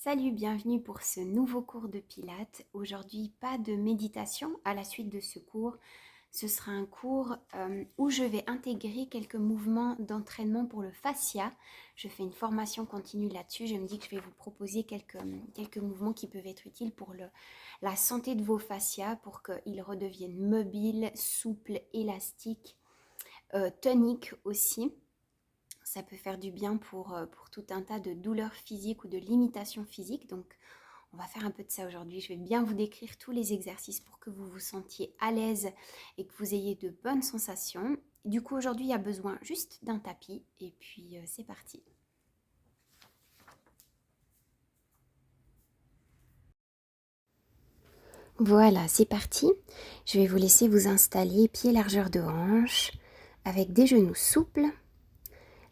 Salut, bienvenue pour ce nouveau cours de Pilates. Aujourd'hui, pas de méditation à la suite de ce cours. Ce sera un cours où je vais intégrer quelques mouvements d'entraînement pour le fascia. Je fais une formation continue là-dessus. Je me dis que je vais vous proposer quelques mouvements qui peuvent être utiles pour la santé de vos fascias, pour qu'ils redeviennent mobiles, souples, élastiques, toniques aussi. Ça peut faire du bien pour tout un tas de douleurs physiques ou de limitations physiques. Donc, on va faire un peu de ça aujourd'hui. Je vais bien vous décrire tous les exercices pour que vous vous sentiez à l'aise et que vous ayez de bonnes sensations. Du coup, aujourd'hui, il y a besoin juste d'un tapis. Et puis, c'est parti. Voilà, c'est parti. Je vais vous laisser vous installer pied largeur de hanche avec des genoux souples.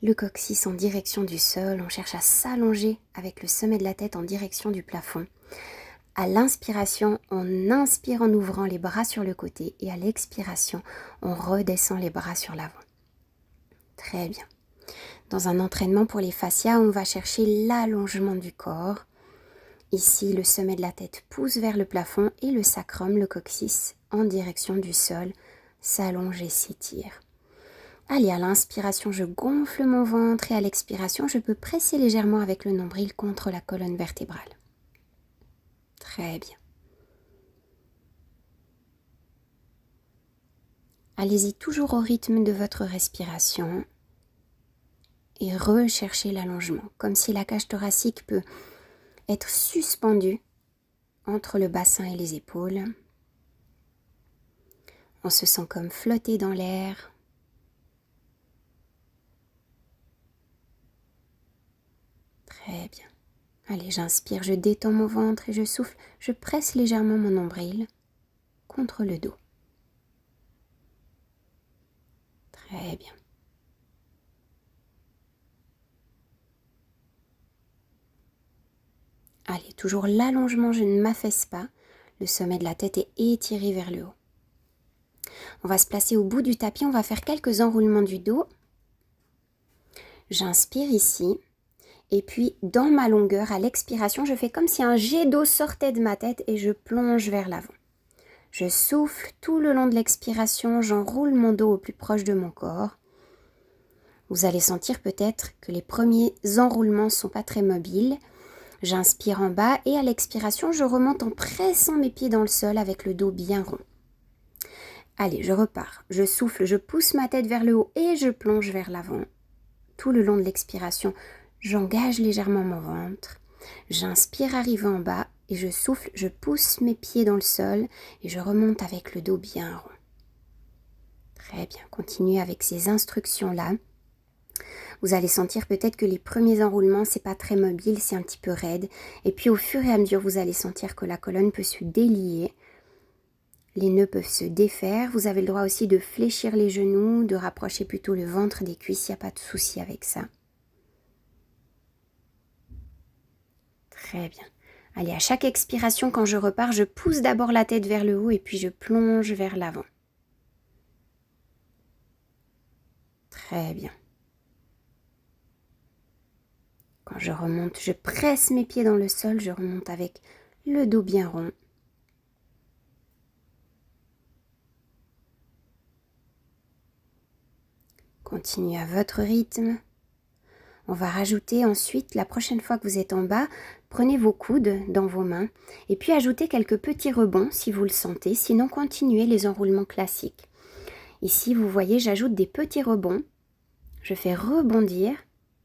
Le coccyx en direction du sol, on cherche à s'allonger avec le sommet de la tête en direction du plafond. À l'inspiration, on inspire en ouvrant les bras sur le côté et à l'expiration, on redescend les bras sur l'avant. Très bien. Dans un entraînement pour les fascias, on va chercher l'allongement du corps. Ici, le sommet de la tête pousse vers le plafond et le sacrum, le coccyx, en direction du sol, s'allonge et s'étire. Allez, à l'inspiration, je gonfle mon ventre et à l'expiration, je peux presser légèrement avec le nombril contre la colonne vertébrale. Très bien. Allez-y toujours au rythme de votre respiration et recherchez l'allongement, comme si la cage thoracique peut être suspendue entre le bassin et les épaules. On se sent comme flotter dans l'air. Très bien. Allez, j'inspire, je détends mon ventre et je souffle. Je presse légèrement mon nombril contre le dos. Très bien. Allez, toujours l'allongement, je ne m'affaisse pas. Le sommet de la tête est étiré vers le haut. On va se placer au bout du tapis, on va faire quelques enroulements du dos. J'inspire ici. Et puis, dans ma longueur, à l'expiration, je fais comme si un jet d'eau sortait de ma tête et je plonge vers l'avant. Je souffle tout le long de l'expiration, j'enroule mon dos au plus proche de mon corps. Vous allez sentir peut-être que les premiers enroulements ne sont pas très mobiles. J'inspire en bas et à l'expiration, je remonte en pressant mes pieds dans le sol avec le dos bien rond. Allez, je repars. Je souffle, je pousse ma tête vers le haut et je plonge vers l'avant. Tout le long de l'expiration, j'engage légèrement mon ventre. J'inspire arrivant en bas et je souffle, je pousse mes pieds dans le sol et je remonte avec le dos bien rond. Très bien, continuez avec ces instructions-là. Vous allez sentir peut-être que les premiers enroulements, c'est pas très mobile, c'est un petit peu raide. Et puis au fur et à mesure, vous allez sentir que la colonne peut se délier. Les nœuds peuvent se défaire. Vous avez le droit aussi de fléchir les genoux, de rapprocher plutôt le ventre des cuisses. Il n'y a pas de souci avec ça. Très bien. Allez, à chaque expiration, quand je repars, je pousse d'abord la tête vers le haut et puis je plonge vers l'avant. Très bien. Quand je remonte, je presse mes pieds dans le sol, je remonte avec le dos bien rond. Continuez à votre rythme. On va rajouter ensuite, la prochaine fois que vous êtes en bas, prenez vos coudes dans vos mains et puis ajoutez quelques petits rebonds si vous le sentez, sinon continuez les enroulements classiques. Ici, vous voyez, j'ajoute des petits rebonds. Je fais rebondir,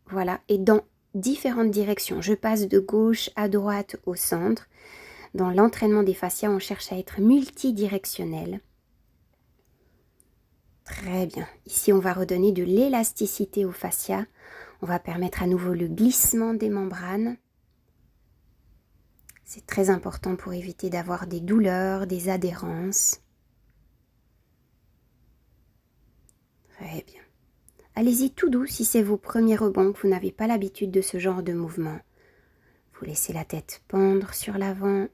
voilà, et dans différentes directions. Je passe de gauche à droite au centre. Dans l'entraînement des fascias, on cherche à être multidirectionnel. Très bien. Ici, on va redonner de l'élasticité aux fascias. On va permettre à nouveau le glissement des membranes. C'est très important pour éviter d'avoir des douleurs, des adhérences. Très bien. Allez-y tout doux si c'est vos premiers rebonds, que vous n'avez pas l'habitude de ce genre de mouvement. Vous laissez la tête pendre sur l'avant.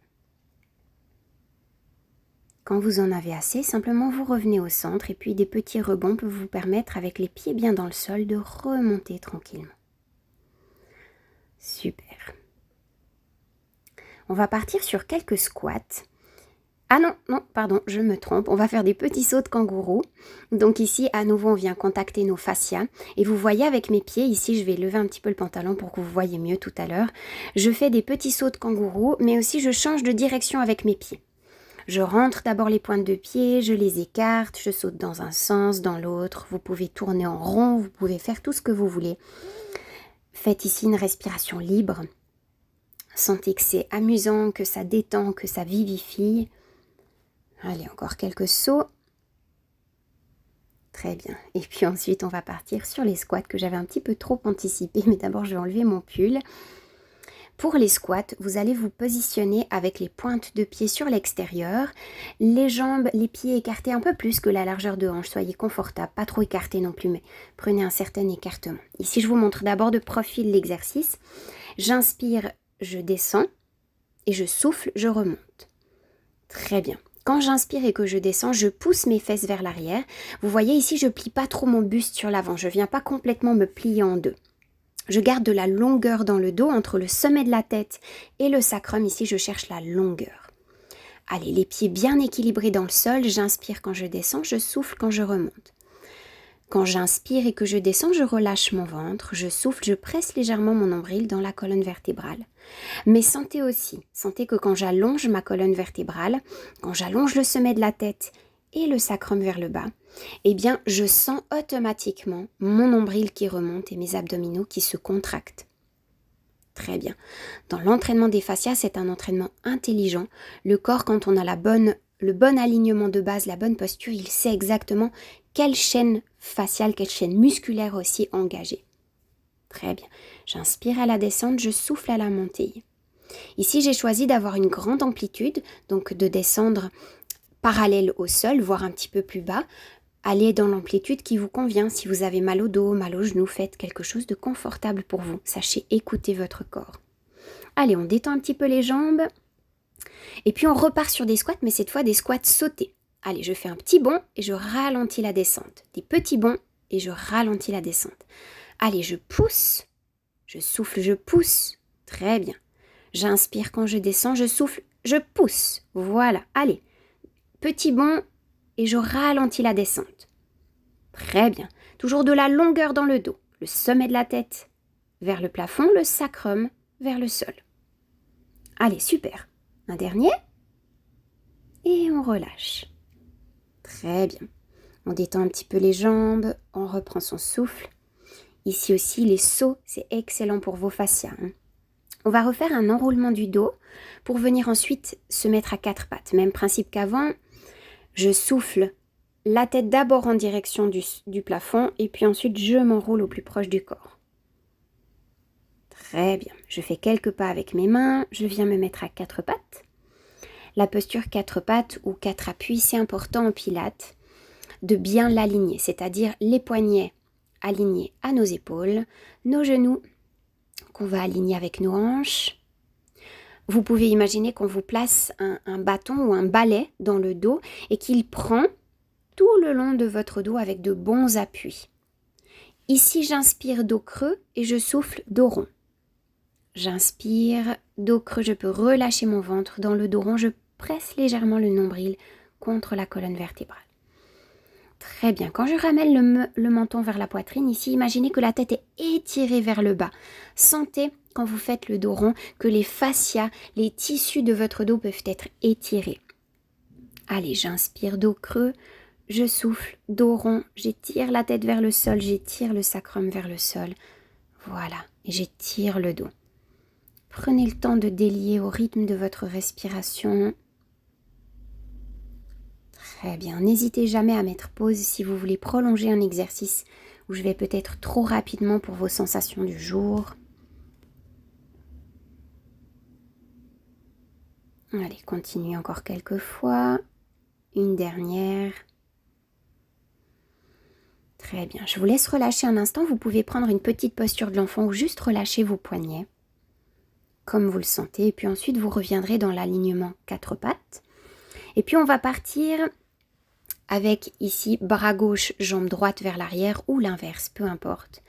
Quand vous en avez assez, simplement vous revenez au centre et puis des petits rebonds peuvent vous permettre, avec les pieds bien dans le sol, de remonter tranquillement. Super. On va partir sur quelques squats. Ah non, pardon, je me trompe. On va faire des petits sauts de kangourou. Donc ici, à nouveau, on vient contacter nos fascias. Et vous voyez avec mes pieds, ici, je vais lever un petit peu le pantalon pour que vous voyez mieux tout à l'heure. Je fais des petits sauts de kangourou, mais aussi je change de direction avec mes pieds. Je rentre d'abord les pointes de pied, je les écarte, je saute dans un sens, dans l'autre. Vous pouvez tourner en rond, vous pouvez faire tout ce que vous voulez. Faites ici une respiration libre. Sentez que c'est amusant, que ça détend, que ça vivifie. Allez, encore quelques sauts. Très bien. Et puis ensuite, on va partir sur les squats que j'avais un petit peu trop anticipé. Mais d'abord, je vais enlever mon pull. Pour les squats, vous allez vous positionner avec les pointes de pied sur l'extérieur. Les jambes, les pieds écartés un peu plus que la largeur de hanche. Soyez confortable, pas trop écartés non plus, mais prenez un certain écartement. Ici, je vous montre d'abord de profil l'exercice. J'inspire, je descends. Et je souffle, je remonte. Très bien. Quand j'inspire et que je descends, je pousse mes fesses vers l'arrière. Vous voyez ici, je ne plie pas trop mon buste sur l'avant. Je ne viens pas complètement me plier en deux. Je garde de la longueur dans le dos entre le sommet de la tête et le sacrum. Ici, je cherche la longueur. Allez, les pieds bien équilibrés dans le sol. J'inspire quand je descends, je souffle quand je remonte. Quand j'inspire et que je descends, je relâche mon ventre, je souffle, je presse légèrement mon nombril dans la colonne vertébrale. Mais sentez que quand j'allonge ma colonne vertébrale, quand j'allonge le sommet de la tête et le sacrum vers le bas, eh bien, je sens automatiquement mon nombril qui remonte et mes abdominaux qui se contractent. Très bien. Dans l'entraînement des fascias, c'est un entraînement intelligent. Le corps, quand on a le bon alignement de base, la bonne posture, il sait exactement quelle chaîne faciale, quelle chaîne musculaire aussi engagée. Très bien. J'inspire à la descente, je souffle à la montée. Ici, j'ai choisi d'avoir une grande amplitude, donc de descendre parallèle au sol, voire un petit peu plus bas. Allez dans l'amplitude qui vous convient. Si vous avez mal au dos, mal aux genoux, faites quelque chose de confortable pour vous. Sachez écouter votre corps. Allez, on détend un petit peu les jambes. Et puis on repart sur des squats, mais cette fois des squats sautés. Allez, je fais un petit bond et je ralentis la descente. Des petits bonds et je ralentis la descente. Allez, je pousse. Je souffle, je pousse. Très bien. J'inspire quand je descends, je souffle, je pousse. Voilà. Allez, petit bond et je ralentis la descente. Très bien. Toujours de la longueur dans le dos. Le sommet de la tête vers le plafond, le sacrum vers le sol. Allez, super. Un dernier. Et on relâche. Très bien. On détend un petit peu les jambes, on reprend son souffle. Ici aussi, les sauts, c'est excellent pour vos fascias. On va refaire un enroulement du dos pour venir ensuite se mettre à quatre pattes. Même principe qu'avant, je souffle la tête d'abord en direction du plafond et puis ensuite je m'enroule au plus proche du corps. Très bien. Je fais quelques pas avec mes mains, je viens me mettre à quatre pattes. La posture quatre pattes ou quatre appuis, c'est important en pilates de bien l'aligner, c'est-à-dire les poignets alignés à nos épaules, nos genoux qu'on va aligner avec nos hanches. Vous pouvez imaginer qu'on vous place un bâton ou un balai dans le dos et qu'il prend tout le long de votre dos avec de bons appuis. Ici, j'inspire dos creux et je souffle dos rond. J'inspire, dos creux, je peux relâcher mon ventre. Dans le dos rond, je presse légèrement le nombril contre la colonne vertébrale. Très bien. Quand je ramène le menton vers la poitrine, ici, imaginez que la tête est étirée vers le bas. Sentez, quand vous faites le dos rond, que les fascias, les tissus de votre dos peuvent être étirés. Allez, j'inspire, dos creux. Je souffle, dos rond, j'étire la tête vers le sol, j'étire le sacrum vers le sol. Voilà, et j'étire le dos. Prenez le temps de délier au rythme de votre respiration. Très bien, n'hésitez jamais à mettre pause si vous voulez prolonger un exercice où je vais peut-être trop rapidement pour vos sensations du jour. Allez, continuez encore quelques fois. Une dernière. Très bien, je vous laisse relâcher un instant. Vous pouvez prendre une petite posture de l'enfant ou juste relâcher vos poignets, comme vous le sentez. Et puis ensuite, vous reviendrez dans l'alignement quatre pattes. Et puis, on va partir avec ici, bras gauche, jambe droite vers l'arrière ou l'inverse, peu importe.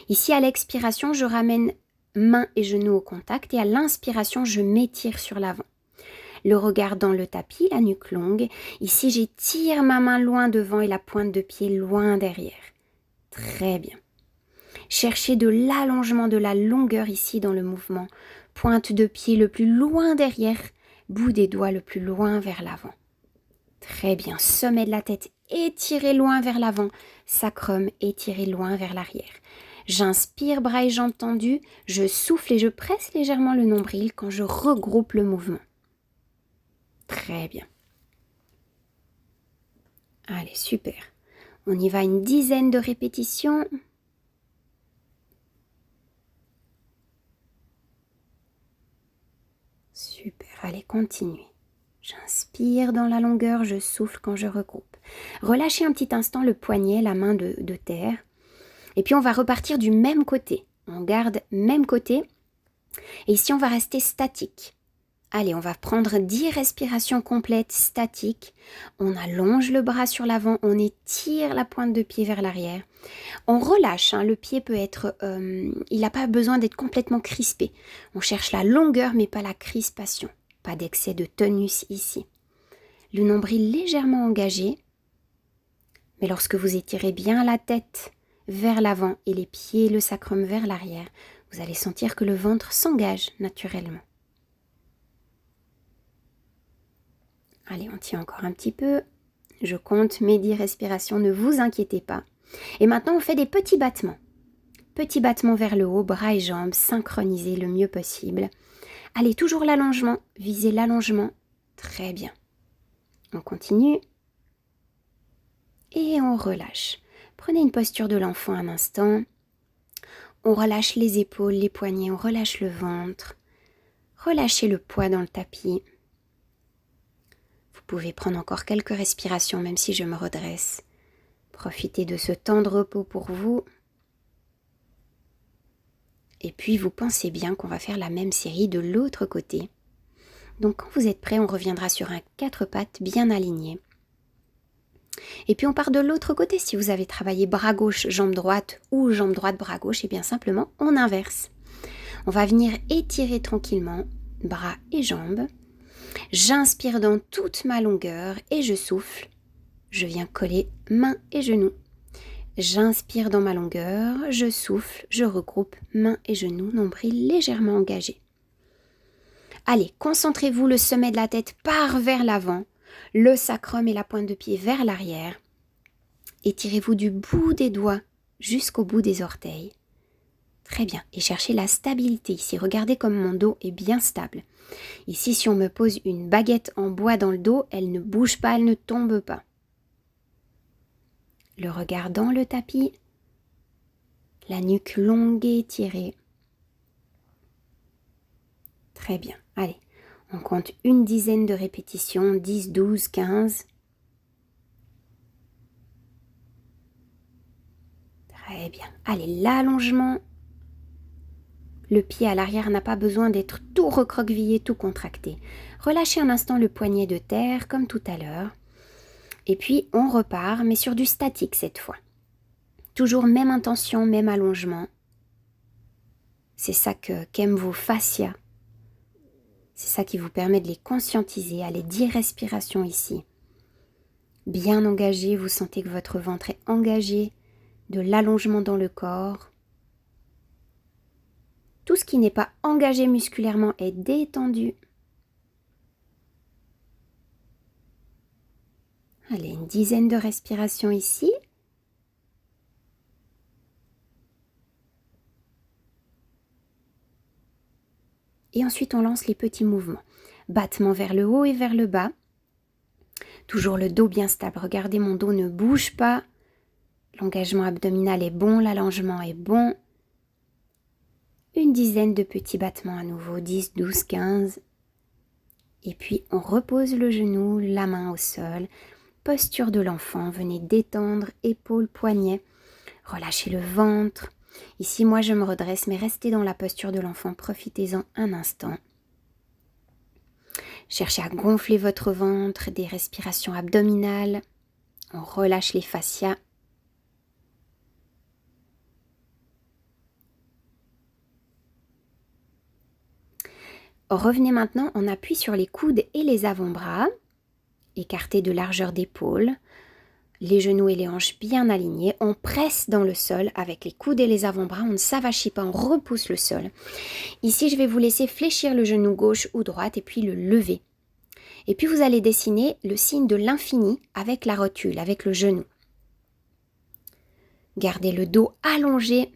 Ici, à l'expiration, je ramène mains et genoux au contact et à l'inspiration, je m'étire sur l'avant. Le regard dans le tapis, la nuque longue. Ici, j'étire ma main loin devant et la pointe de pied loin derrière. Très bien. Cherchez de l'allongement, de la longueur ici dans le mouvement. Pointe de pied le plus loin derrière, bout des doigts le plus loin vers l'avant. Très bien. Sommet de la tête étiré loin vers l'avant. Sacrum étiré loin vers l'arrière. J'inspire, bras et jambes tendus. Je souffle et je presse légèrement le nombril quand je regroupe le mouvement. Très bien. Allez, super. On y va une dizaine de répétitions. Super, allez, continuez. J'inspire dans la longueur, je souffle quand je regroupe. Relâchez un petit instant le poignet, la main de terre. Et puis on va repartir du même côté. On garde même côté. Et ici, on va rester statique. Allez, on va prendre 10 respirations complètes statiques. On allonge le bras sur l'avant, on étire la pointe de pied vers l'arrière. On relâche, le pied peut être, il n'a pas besoin d'être complètement crispé. On cherche la longueur mais pas la crispation. Pas d'excès de tonus ici. Le nombril légèrement engagé. Mais lorsque vous étirez bien la tête vers l'avant et les pieds et le sacrum vers l'arrière, vous allez sentir que le ventre s'engage naturellement. Allez, on tient encore un petit peu. Je compte mes 10 respirations, ne vous inquiétez pas. Et maintenant, on fait des petits battements. Petits battements vers le haut, bras et jambes, synchronisés le mieux possible. Allez, toujours l'allongement, visez l'allongement. Très bien. On continue. Et on relâche. Prenez une posture de l'enfant un instant. On relâche les épaules, les poignets, on relâche le ventre. Relâchez le poids dans le tapis. Vous pouvez prendre encore quelques respirations, même si je me redresse. Profitez de ce temps de repos pour vous. Et puis, vous pensez bien qu'on va faire la même série de l'autre côté. Donc, quand vous êtes prêts, on reviendra sur un 4 pattes bien aligné. Et puis, on part de l'autre côté. Si vous avez travaillé bras gauche, jambe droite ou jambe droite, bras gauche, et bien simplement, on inverse. On va venir étirer tranquillement bras et jambes. J'inspire dans toute ma longueur et je souffle. Je viens coller mains et genoux. J'inspire dans ma longueur, je souffle, je regroupe mains et genoux, nombril légèrement engagé. Allez, concentrez-vous, le sommet de la tête part vers l'avant, le sacrum et la pointe de pied vers l'arrière. Étirez-vous du bout des doigts jusqu'au bout des orteils. Très bien, et cherchez la stabilité ici. Regardez comme mon dos est bien stable. Ici, si on me pose une baguette en bois dans le dos, elle ne bouge pas, elle ne tombe pas. Le regard dans le tapis, la nuque longue et étirée. Très bien. Allez, on compte une dizaine de répétitions, 10, 12, 15. Très bien. Allez, l'allongement. Le pied à l'arrière n'a pas besoin d'être tout recroquevillé, tout contracté. Relâchez un instant le poignet de terre, comme tout à l'heure. Et puis, on repart, mais sur du statique cette fois. Toujours même intention, même allongement. C'est ça qu'aiment vos fascias. C'est ça qui vous permet de les conscientiser. Allez, 10 respirations ici. Bien engagé, vous sentez que votre ventre est engagé, de l'allongement dans le corps. Tout ce qui n'est pas engagé musculairement est détendu. Allez, une dizaine de respirations ici. Et ensuite, on lance les petits mouvements. Battement vers le haut et vers le bas. Toujours le dos bien stable. Regardez, mon dos ne bouge pas. L'engagement abdominal est bon, l'allongement est bon. Une dizaine de petits battements à nouveau, 10, 12, 15. Et puis, on repose le genou, la main au sol. Posture de l'enfant, venez détendre, épaules, poignets. Relâchez le ventre. Ici, moi, je me redresse, mais restez dans la posture de l'enfant. Profitez-en un instant. Cherchez à gonfler votre ventre, des respirations abdominales. On relâche les fascias. Revenez maintenant en appui sur les coudes et les avant-bras. Écartez de largeur d'épaule. Les genoux et les hanches bien alignés. On presse dans le sol avec les coudes et les avant-bras. On ne s'avachit pas, on repousse le sol. Ici, je vais vous laisser fléchir le genou gauche ou droite et puis le lever. Et puis, vous allez dessiner le signe de l'infini avec la rotule, avec le genou. Gardez le dos allongé.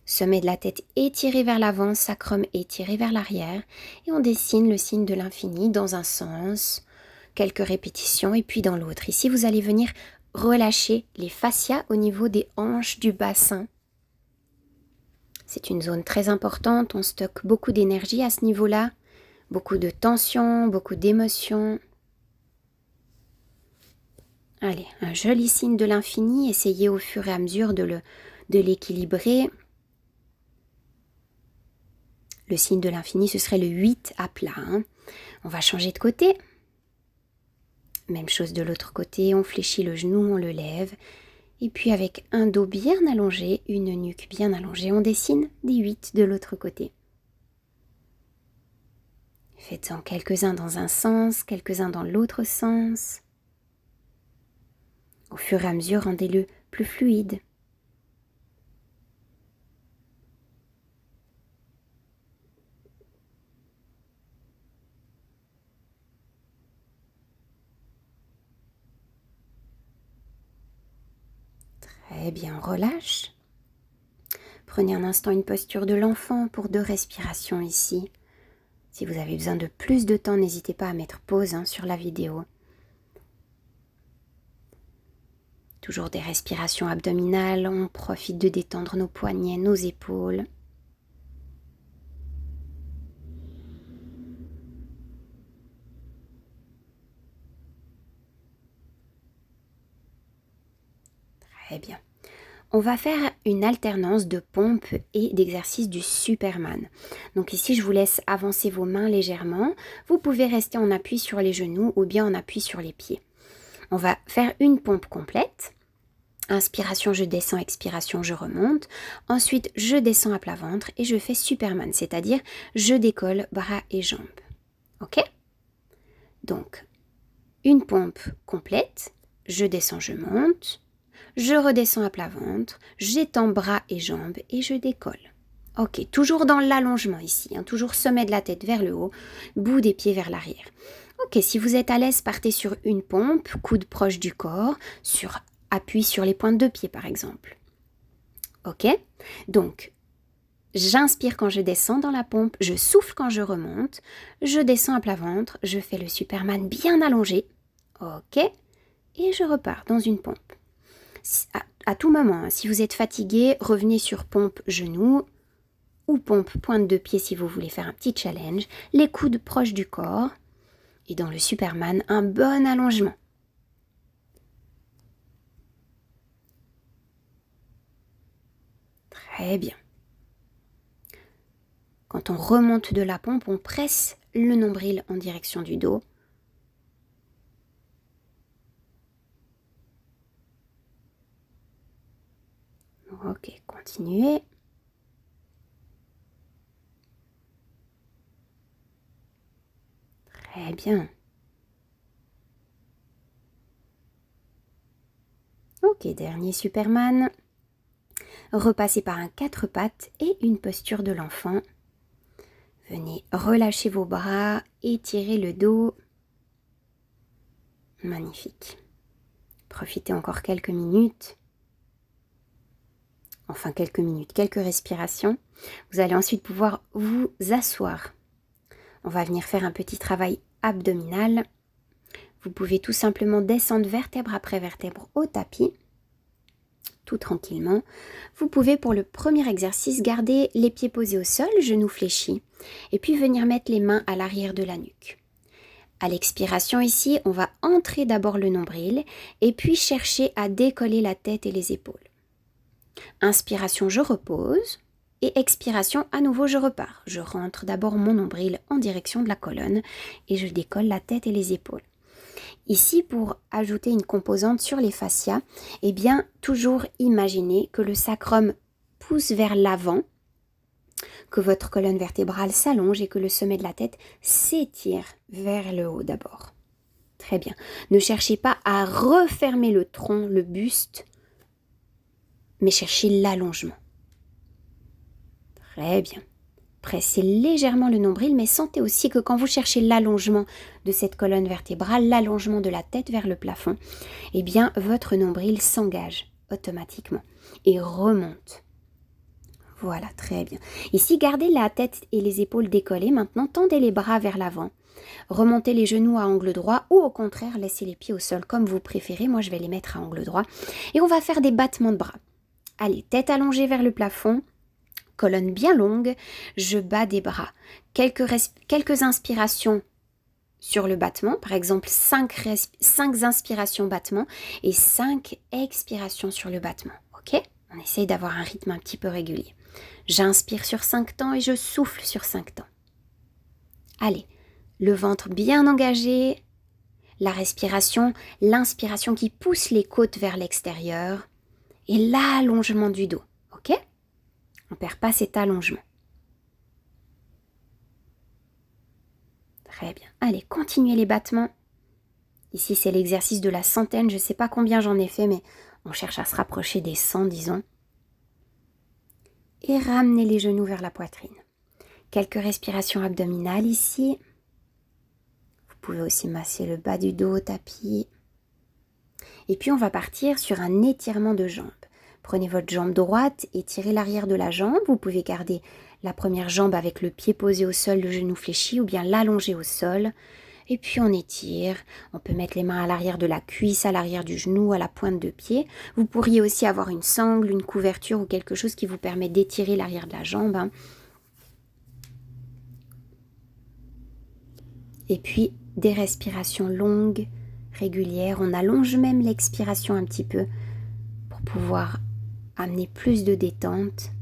Sommet de la tête étiré vers l'avant, sacrum étiré vers l'arrière. Et on dessine le signe de l'infini dans un sens. Quelques répétitions et puis dans l'autre. Ici, vous allez venir relâcher les fascias au niveau des hanches du bassin. C'est une zone très importante, on stocke beaucoup d'énergie à ce niveau-là, beaucoup de tension, beaucoup d'émotions. Allez, un joli signe de l'infini, essayez au fur et à mesure de l'équilibrer. Le signe de l'infini, ce serait le 8 à plat. On va changer de côté. Même chose de l'autre côté, on fléchit le genou, on le lève. Et puis avec un dos bien allongé, une nuque bien allongée, on dessine des 8 de l'autre côté. Faites-en quelques-uns dans un sens, quelques-uns dans l'autre sens. Au fur et à mesure, rendez-le plus fluide. Très bien, on relâche. Prenez un instant une posture de l'enfant pour 2 respirations ici. Si vous avez besoin de plus de temps, n'hésitez pas à mettre pause sur la vidéo. Toujours des respirations abdominales, on profite de détendre nos poignets, nos épaules. Très bien. On va faire une alternance de pompes et d'exercices du Superman. Donc ici, je vous laisse avancer vos mains légèrement. Vous pouvez rester en appui sur les genoux ou bien en appui sur les pieds. On va faire une pompe complète. Inspiration, je descends, expiration, je remonte. Ensuite, je descends à plat ventre et je fais Superman, c'est-à-dire je décolle bras et jambes. Ok? Donc, une pompe complète, je descends, je monte. Je redescends à plat ventre, j'étends bras et jambes et je décolle. Ok, toujours dans l'allongement ici, toujours sommet de la tête vers le haut, bout des pieds vers l'arrière. Ok, si vous êtes à l'aise, partez sur une pompe, coude proche du corps, appui sur les pointes de pied par exemple. Ok, donc j'inspire quand je descends dans la pompe, je souffle quand je remonte, je descends à plat ventre, je fais le Superman bien allongé. Ok, et je repars dans une pompe. À tout moment, si vous êtes fatigué, revenez sur pompe genou ou pompe pointe de pied si vous voulez faire un petit challenge. Les coudes proches du corps et dans le Superman, un bon allongement. Très bien. Quand on remonte de la pompe, on presse le nombril en direction du dos. Ok, continuez. Très bien. Ok, dernier Superman. Repassez par un 4 pattes et une posture de l'enfant. Venez relâcher vos bras, étirer le dos. Magnifique. Profitez encore quelques minutes. Enfin quelques minutes, quelques respirations. Vous allez ensuite pouvoir vous asseoir. On va venir faire un petit travail abdominal. Vous pouvez tout simplement descendre vertèbre après vertèbre au tapis, tout tranquillement. Vous pouvez pour le premier exercice garder les pieds posés au sol, genoux fléchis, et puis venir mettre les mains à l'arrière de la nuque. À l'expiration ici, on va entrer d'abord le nombril et puis chercher à décoller la tête et les épaules. Inspiration, je repose. Et expiration, à nouveau, je repars. Je rentre d'abord mon nombril en direction de la colonne et je décolle la tête et les épaules. Ici, pour ajouter une composante sur les fascias, eh bien, toujours imaginer que le sacrum pousse vers l'avant, que votre colonne vertébrale s'allonge et que le sommet de la tête s'étire vers le haut d'abord. Très bien. Ne cherchez pas à refermer le tronc, le buste, mais cherchez l'allongement. Très bien. Pressez légèrement le nombril, mais sentez aussi que quand vous cherchez l'allongement de cette colonne vertébrale, l'allongement de la tête vers le plafond, eh bien, votre nombril s'engage automatiquement et remonte. Voilà, très bien. Ici, gardez la tête et les épaules décollées. Maintenant, tendez les bras vers l'avant. Remontez les genoux à angle droit ou au contraire, laissez les pieds au sol comme vous préférez. Moi, je vais les mettre à angle droit. Et on va faire des battements de bras. Allez, tête allongée vers le plafond. Colonne bien longue, je bats des bras. Quelques inspirations sur le battement, par exemple 5 inspirations battement et 5 expirations sur le battement. Ok? On essaye d'avoir un rythme un petit peu régulier. J'inspire sur 5 temps et je souffle sur 5 temps. Allez, le ventre bien engagé, la respiration, l'inspiration qui pousse les côtes vers l'extérieur et l'allongement du dos. Ok? On ne perd pas cet allongement. Très bien. Allez, continuez les battements. Ici, c'est l'exercice de la centaine. Je ne sais pas combien j'en ai fait, mais on cherche à se rapprocher des 100, disons. Et ramenez les genoux vers la poitrine. Quelques respirations abdominales ici. Vous pouvez aussi masser le bas du dos au tapis. Et puis, on va partir sur un étirement de jambes. Prenez votre jambe droite, étirez l'arrière de la jambe. Vous pouvez garder la première jambe avec le pied posé au sol, le genou fléchi, ou bien l'allonger au sol. Et puis on étire. On peut mettre les mains à l'arrière de la cuisse, à l'arrière du genou, à la pointe de pied. Vous pourriez aussi avoir une sangle, une couverture ou quelque chose qui vous permet d'étirer l'arrière de la jambe. Et puis des respirations longues, régulières. On allonge même l'expiration un petit peu pour pouvoir amener plus de détente.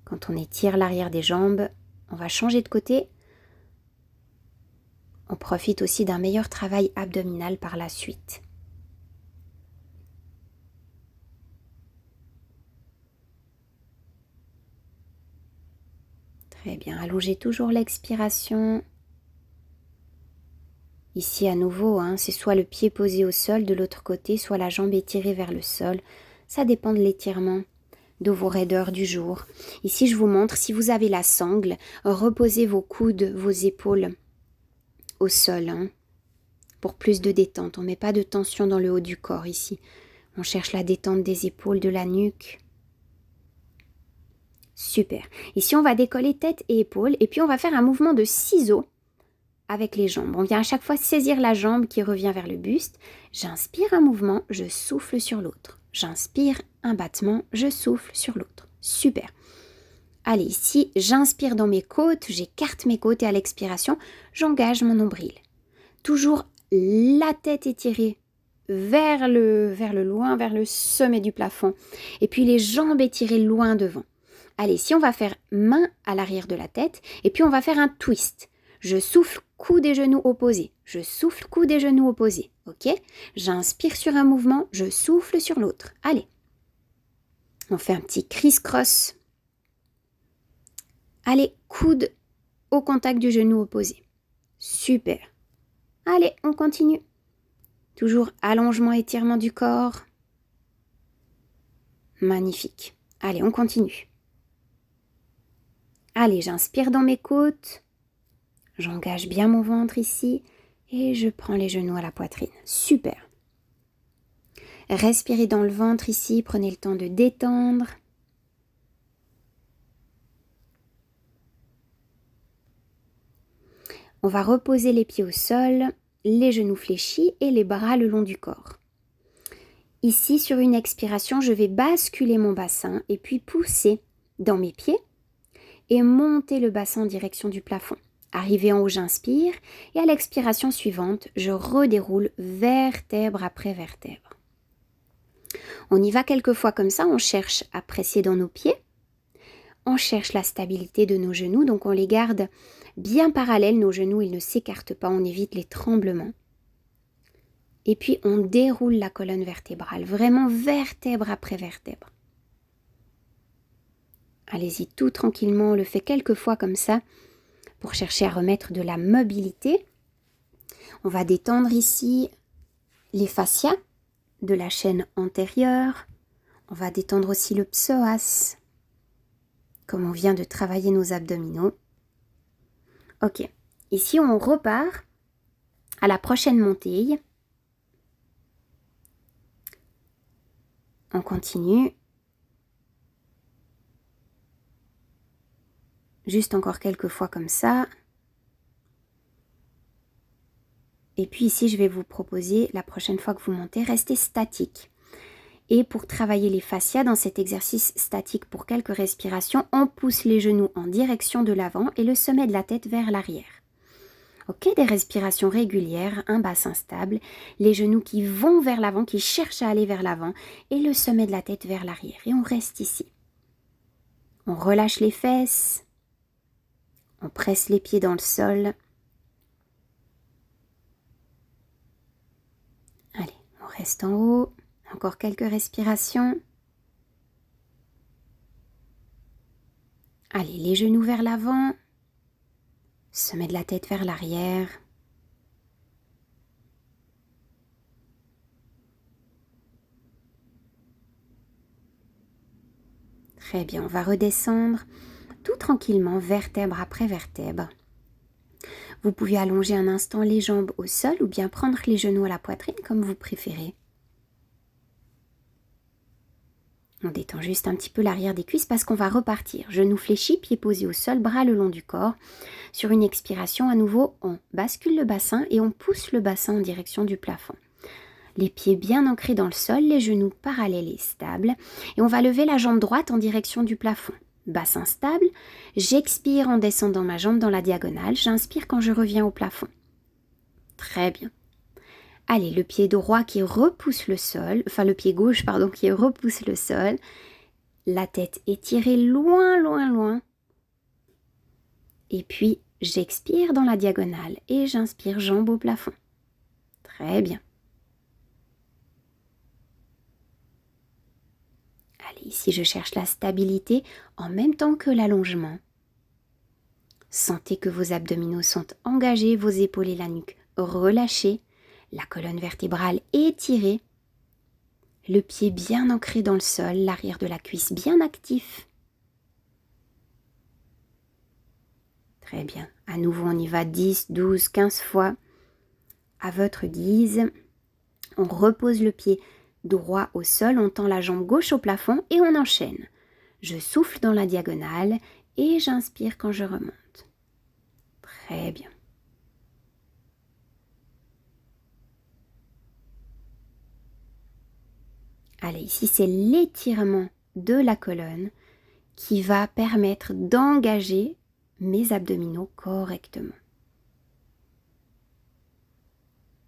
Quand on étire l'arrière des jambes, on va changer de côté. On profite aussi d'un meilleur travail abdominal par la suite. Très bien, allongez toujours l'expiration. Ici à nouveau, c'est soit le pied posé au sol de l'autre côté, soit la jambe étirée vers le sol. Ça dépend de l'étirement, de vos raideurs du jour. Ici, je vous montre, si vous avez la sangle, reposez vos coudes, vos épaules au sol pour plus de détente. On ne met pas de tension dans le haut du corps ici. On cherche la détente des épaules, de la nuque. Super. Ici, on va décoller tête et épaules et puis on va faire un mouvement de ciseaux avec les jambes. On vient à chaque fois saisir la jambe qui revient vers le buste. J'inspire un mouvement, je souffle sur l'autre. J'inspire un battement, je souffle sur l'autre. Super. Allez, ici, j'inspire dans mes côtes, j'écarte mes côtes et à l'expiration, j'engage mon nombril. Toujours la tête étirée vers le loin, vers le sommet du plafond. Et puis les jambes étirées loin devant. Allez, ici, on va faire main à l'arrière de la tête et puis on va faire un twist. Je souffle, coude et genoux opposés. Je souffle, coude et genoux opposés. Ok? J'inspire sur un mouvement, je souffle sur l'autre. Allez. On fait un petit criss-cross. Allez, coude au contact du genou opposé. Super. Allez, on continue. Toujours allongement, étirement du corps. Magnifique. Allez, on continue. Allez, j'inspire dans mes côtes. J'engage bien mon ventre ici et je prends les genoux à la poitrine. Super. Respirez dans le ventre ici, prenez le temps de détendre. On va reposer les pieds au sol, les genoux fléchis et les bras le long du corps. Ici, sur une expiration, je vais basculer mon bassin et puis pousser dans mes pieds et monter le bassin en direction du plafond. Arrivé en haut, j'inspire et à l'expiration suivante, je redéroule vertèbre après vertèbre. On y va quelques fois comme ça, on cherche à presser dans nos pieds, on cherche la stabilité de nos genoux, donc on les garde bien parallèles, nos genoux, ils ne s'écartent pas, on évite les tremblements. Et puis on déroule la colonne vertébrale, vraiment vertèbre après vertèbre. Allez-y tout tranquillement, on le fait quelques fois comme ça pour chercher à remettre de la mobilité. On va détendre ici les fascias de la chaîne antérieure. On va détendre aussi le psoas, comme on vient de travailler nos abdominaux. Ok, ici on repart à la prochaine montée. On continue. Juste encore quelques fois comme ça. Et puis ici, je vais vous proposer, la prochaine fois que vous montez, restez statique. Et pour travailler les fascias, dans cet exercice statique pour quelques respirations, on pousse les genoux en direction de l'avant et le sommet de la tête vers l'arrière. Ok, des respirations régulières, un bassin stable, les genoux qui vont vers l'avant, qui cherchent à aller vers l'avant, et le sommet de la tête vers l'arrière. Et on reste ici. On relâche les fesses. On presse les pieds dans le sol. Allez, on reste en haut. Encore quelques respirations. Allez, les genoux vers l'avant. Sommet de la tête vers l'arrière. Très bien, on va redescendre tout tranquillement, vertèbre après vertèbre. Vous pouvez allonger un instant les jambes au sol ou bien prendre les genoux à la poitrine comme vous préférez. On détend juste un petit peu l'arrière des cuisses parce qu'on va repartir. Genoux fléchis, pieds posés au sol, bras le long du corps. Sur une expiration, à nouveau, on bascule le bassin et on pousse le bassin en direction du plafond. Les pieds bien ancrés dans le sol, les genoux parallèles et stables. Et on va lever la jambe droite en direction du plafond. Bassin stable, j'expire en descendant ma jambe dans la diagonale, j'inspire quand je reviens au plafond. Très bien. Allez, le pied droit qui repousse le sol, enfin le pied gauche, pardon, qui repousse le sol. La tête étirée loin, loin, loin. Et puis, j'expire dans la diagonale et j'inspire jambe au plafond. Très bien. Allez, ici je cherche la stabilité en même temps que l'allongement. Sentez que vos abdominaux sont engagés, vos épaules et la nuque relâchées, la colonne vertébrale étirée, le pied bien ancré dans le sol, l'arrière de la cuisse bien actif. Très bien. À nouveau, on y va 10, 12, 15 fois. À votre guise, on repose le pied droit au sol, on tend la jambe gauche au plafond et on enchaîne. Je souffle dans la diagonale et j'inspire quand je remonte. Très bien. Allez, ici c'est l'étirement de la colonne qui va permettre d'engager mes abdominaux correctement.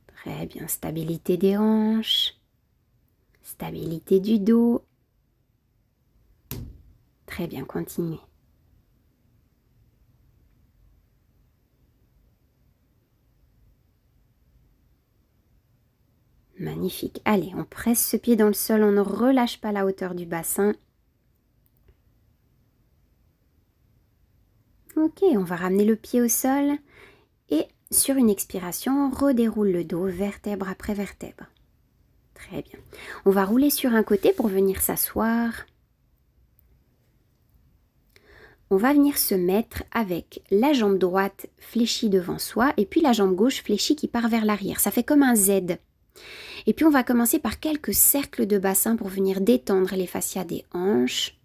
Très bien, stabilité des hanches, stabilité du dos. Très bien, continuez. Magnifique. Allez, on presse ce pied dans le sol, on ne relâche pas la hauteur du bassin. Ok, on va ramener le pied au sol et sur une expiration, on redéroule le dos, vertèbre après vertèbre. Très bien. On va rouler sur un côté pour venir s'asseoir. On va venir se mettre avec la jambe droite fléchie devant soi et puis la jambe gauche fléchie qui part vers l'arrière. Ça fait comme un Z. Et puis on va commencer par quelques cercles de bassin pour venir détendre les fascias des hanches.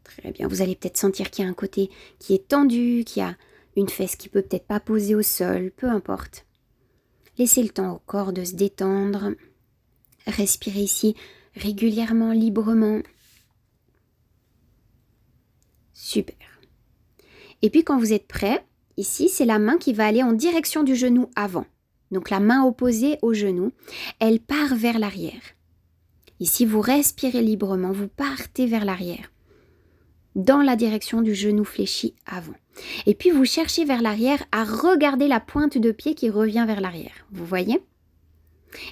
Très bien, vous allez peut-être sentir qu'il y a un côté qui est tendu, qu'il y a une fesse qui peut peut-être pas poser au sol, peu importe. Laissez le temps au corps de se détendre. Respirez ici régulièrement, librement. Super. Et puis quand vous êtes prêt, ici c'est la main qui va aller en direction du genou avant. Donc la main opposée au genou, elle part vers l'arrière. Ici vous respirez librement, vous partez vers l'arrière. dans la direction du genou fléchi avant. Et puis vous cherchez vers l'arrière à regarder la pointe de pied qui revient vers l'arrière. Vous voyez?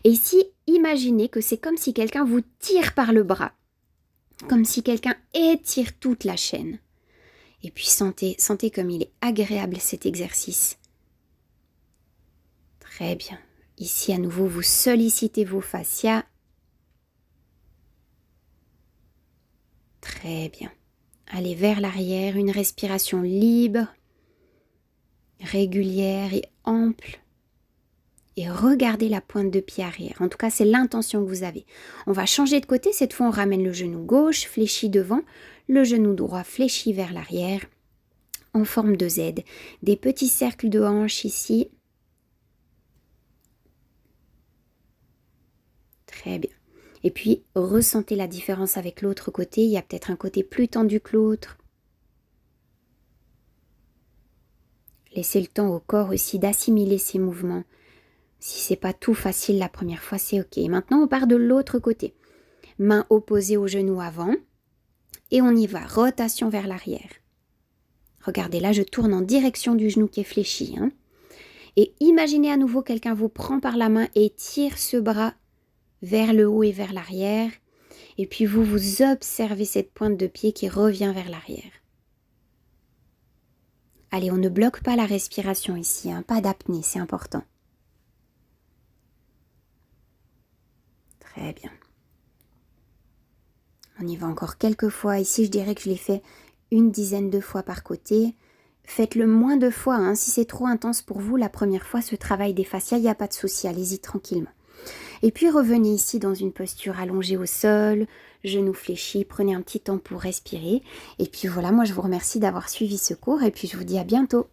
Et ici, imaginez que c'est comme si quelqu'un vous tire par le bras, comme si quelqu'un étire toute la chaîne. Et puis sentez comme il est agréable cet exercice. Très bien. Ici à nouveau, vous sollicitez vos fascias. Très bien. Allez vers l'arrière, une respiration libre, régulière et ample. Et regardez la pointe de pied arrière. En tout cas, c'est l'intention que vous avez. On va changer de côté. Cette fois, on ramène le genou gauche, fléchi devant, le genou droit fléchi vers l'arrière, en forme de Z. Des petits cercles de hanches ici. Très bien. Et puis, ressentez la différence avec l'autre côté. Il y a peut-être un côté plus tendu que l'autre. Laissez le temps au corps aussi d'assimiler ces mouvements. Si c'est pas tout facile la première fois, c'est ok. Maintenant, on part de l'autre côté. Main opposée au genou avant. Et on y va. Rotation vers l'arrière. Regardez, là, je tourne en direction du genou qui est fléchi. Et imaginez à nouveau quelqu'un vous prend par la main et tire ce bras vers le haut et vers l'arrière. Et puis vous observez cette pointe de pied qui revient vers l'arrière. Allez, on ne bloque pas la respiration ici, pas d'apnée, c'est important. Très bien. On y va encore quelques fois. Ici, je dirais que je l'ai fait une dizaine de fois par côté. Faites-le moins de fois. Si c'est trop intense pour vous, la première fois, ce travail des fascias, il n'y a pas de souci, allez-y tranquillement. Et puis revenez ici dans une posture allongée au sol, genoux fléchis, prenez un petit temps pour respirer. Et puis voilà, moi je vous remercie d'avoir suivi ce cours et puis je vous dis à bientôt.